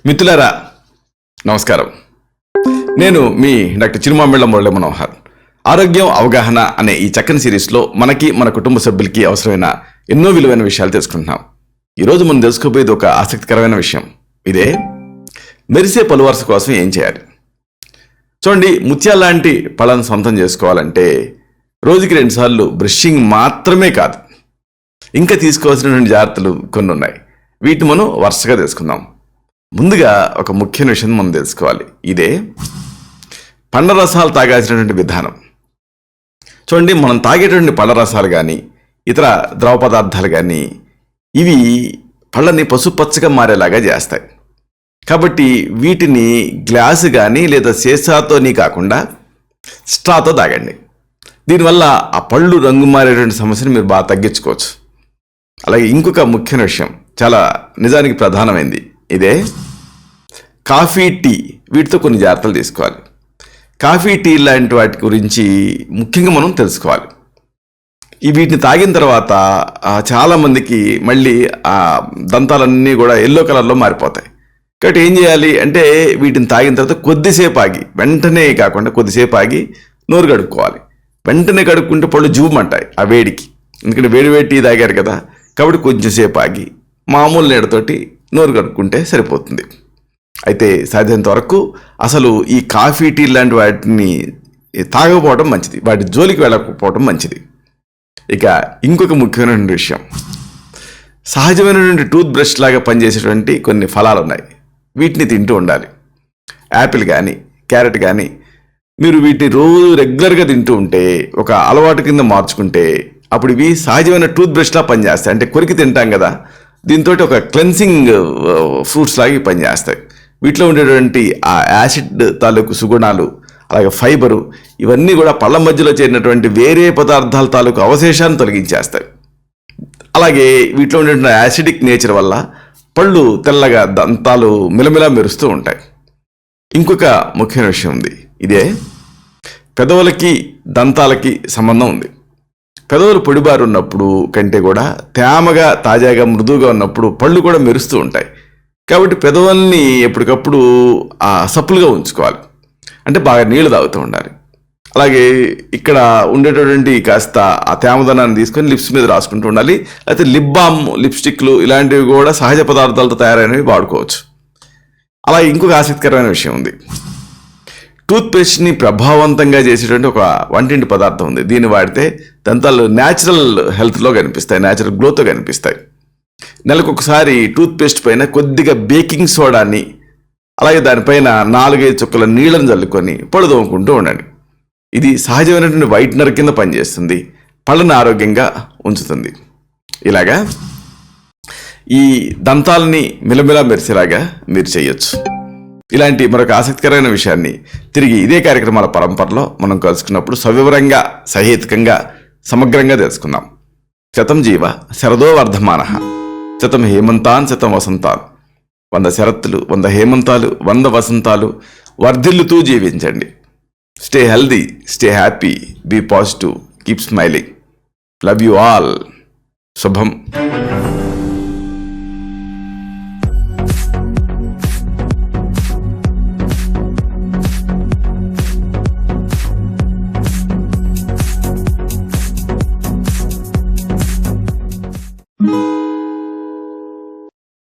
మిత్రులారా నమస్కారం. నేను మీ డాక్టర్ చిరుమామిళ్ళ మురళి మనోహర్. ఆరోగ్యం అవగాహన అనే ఈ చక్కని సిరీస్లో మనకి మన కుటుంబ సభ్యులకి అవసరమైన ఎన్నో విలువైన విషయాలు తెలుసుకుంటున్నాం. ఈరోజు మనం తెలుసుకోబోయేది ఒక ఆసక్తికరమైన విషయం. ఇదే మెరిసే పలువరుస కోసం ఏం చేయాలి. చూడండి, ముత్యాల లాంటి పళ్ళను సొంతం చేసుకోవాలంటే రోజుకి 2 సార్లు బ్రషింగ్ మాత్రమే కాదు, ఇంకా తీసుకోవాల్సినటువంటి జాగ్రత్తలు కొన్ని ఉన్నాయి. వీటిని మనం వరుసగా తెలుసుకుందాం. ముందుగా ఒక ముఖ్యమైన విషయం మనం తెలుసుకోవాలి. ఇదే పండ్ల రసాలు తాగాల్సినటువంటి విధానం. చూడండి, మనం తాగేటువంటి పళ్ళ రసాలు కానీ ఇతర ద్రవ పదార్థాలు కానీ ఇవి పళ్ళని పసుపచ్చగా మారేలాగా చేస్తాయి. కాబట్టి వీటిని గ్లాసు కానీ లేదా సీసాతోని కాకుండా స్ట్రాతో తాగండి. దీనివల్ల ఆ పళ్ళు రంగు మారేటువంటి సమస్యను మీరు బాగా తగ్గించుకోవచ్చు. అలాగే ఇంకొక ముఖ్యమైన విషయం, చాలా నిజానికి ప్రధానమైంది. ఇదే కాఫీ, టీ, వీటితో కొన్ని జాగ్రత్తలు తీసుకోవాలి. కాఫీ, టీ లాంటి వాటి గురించి ముఖ్యంగా మనం తెలుసుకోవాలి. వీటిని తాగిన తర్వాత చాలామందికి మళ్ళీ ఆ దంతాలన్నీ కూడా ఎల్లో కలర్లో మారిపోతాయి. కాబట్టి ఏం చేయాలి అంటే వీటిని తాగిన తర్వాత కొద్దిసేపు ఆగి, వెంటనే కాకుండా కొద్దిసేపు ఆగి నోరు కడుక్కోవాలి. వెంటనే కడుక్కుంటే పళ్ళు జూమంటాయి ఆ వేడికి. ఎందుకంటే వేడి టీ తాగారు కదా, కాబట్టి కొంచెంసేపు ఆగి మామూలు నీడతోటి నోరు కడుక్కుంటే సరిపోతుంది. అయితే సాధ్యంత వరకు అసలు ఈ కాఫీ, టీ లాంటి వాటిని తాగకపోవడం మంచిది, వాటి జోలికి వెళ్ళకపోవడం మంచిది. ఇక ఇంకొక ముఖ్యమైన విషయం, సహజమైనటువంటి టూత్ బ్రష్ లాగా పనిచేసేటువంటి కొన్ని ఫలాలు ఉన్నాయి. వీటిని తింటూ ఉండాలి. యాపిల్ కానీ క్యారెట్ కానీ మీరు వీటిని రోజు రెగ్యులర్గా తింటూ ఉంటే, ఒక అలవాటు కింద మార్చుకుంటే అప్పుడు ఇవి సహజమైన టూత్ బ్రష్లా పనిచేస్తాయి. అంటే కొరికి తింటాం కదా, దీంతో ఒక క్లెన్సింగ్ ఫ్రూట్స్ లాగా పనిచేస్తాయి. వీటిలో ఉండేటువంటి ఆ యాసిడ్ తాలూకు సుగుణాలు, అలాగే ఫైబరు, ఇవన్నీ కూడా పళ్ళ మధ్యలో చేరినటువంటి వేరే పదార్థాల తాలూకు అవశేషాన్ని తొలగించేస్తాయి. అలాగే వీటిలో ఉండేటువంటి యాసిడిక్ నేచర్ వల్ల పళ్ళు తెల్లగా, దంతాలు మిలమిలా మెరుస్తూ ఉంటాయి. ఇంకొక ముఖ్యమైన విషయం ఉంది. ఇదే పెదవులకి దంతాలకి సంబంధం ఉంది. పెదవులు పొడిబారు ఉన్నప్పుడు కంటే కూడా తేమగా, తాజాగా, మృదువుగా ఉన్నప్పుడు పళ్ళు కూడా మెరుస్తూ ఉంటాయి. కాబట్టి పెదవుల్ని ఎప్పటికప్పుడు సప్పులుగా ఉంచుకోవాలి. అంటే బాగా నీళ్లు తాగుతూ ఉండాలి. అలాగే ఇక్కడ ఉండేటటువంటి కాస్త ఆ తేమదనాన్ని తీసుకొని లిప్స్ మీద రాసుకుంటూ ఉండాలి. అయితే లిప్ బామ్, లిప్స్టిక్లు ఇలాంటివి కూడా సహజ పదార్థాలతో తయారైనవి వాడుకోవచ్చు. అలాగే ఇంకొక ఆసక్తికరమైన విషయం ఉంది. టూత్పేస్ట్ని ప్రభావవంతంగా చేసేటువంటి ఒక వంటింటి పదార్థం ఉంది. దీన్ని వాడితే దంతాలు న్యాచురల్ హెల్త్లో కనిపిస్తాయి, న్యాచురల్ గ్లోతో కనిపిస్తాయి. నెలకొకసారి టూత్పేస్ట్ పైన కొద్దిగా బేకింగ్ సోడాని, అలాగే దానిపైన 4-5 చుక్కల నీళ్ళని చల్లుకొని పళ్ళు తోముకుంటూ ఉండండి. ఇది సహజమైనటువంటి వైట్నర్ కింద పనిచేస్తుంది, పళ్ళని ఆరోగ్యంగా ఉంచుతుంది. ఇలాగా ఈ దంతాలని మిలమిలా మెరిసేలాగా మీరు చేయొచ్చు. ఇలాంటి మరొక ఆసక్తికరమైన విషయాన్ని తిరిగి ఇదే కార్యక్రమాల పరంపరలో మనం కలుసుకున్నప్పుడు సవివరంగా, సహేతుకంగా, సమగ్రంగా తెలుసుకుందాం. శతం జీవ శరదో వర్ధమానః, శతం హేమంతాన్ శతం వసంతాన్. 100 శరత్తులు, 100 హేమంతాలు, 100 వసంతాలు వర్ధిల్లుతూ జీవించండి. Stay healthy, stay happy, be positive, keep smiling. Love you all. శుభం.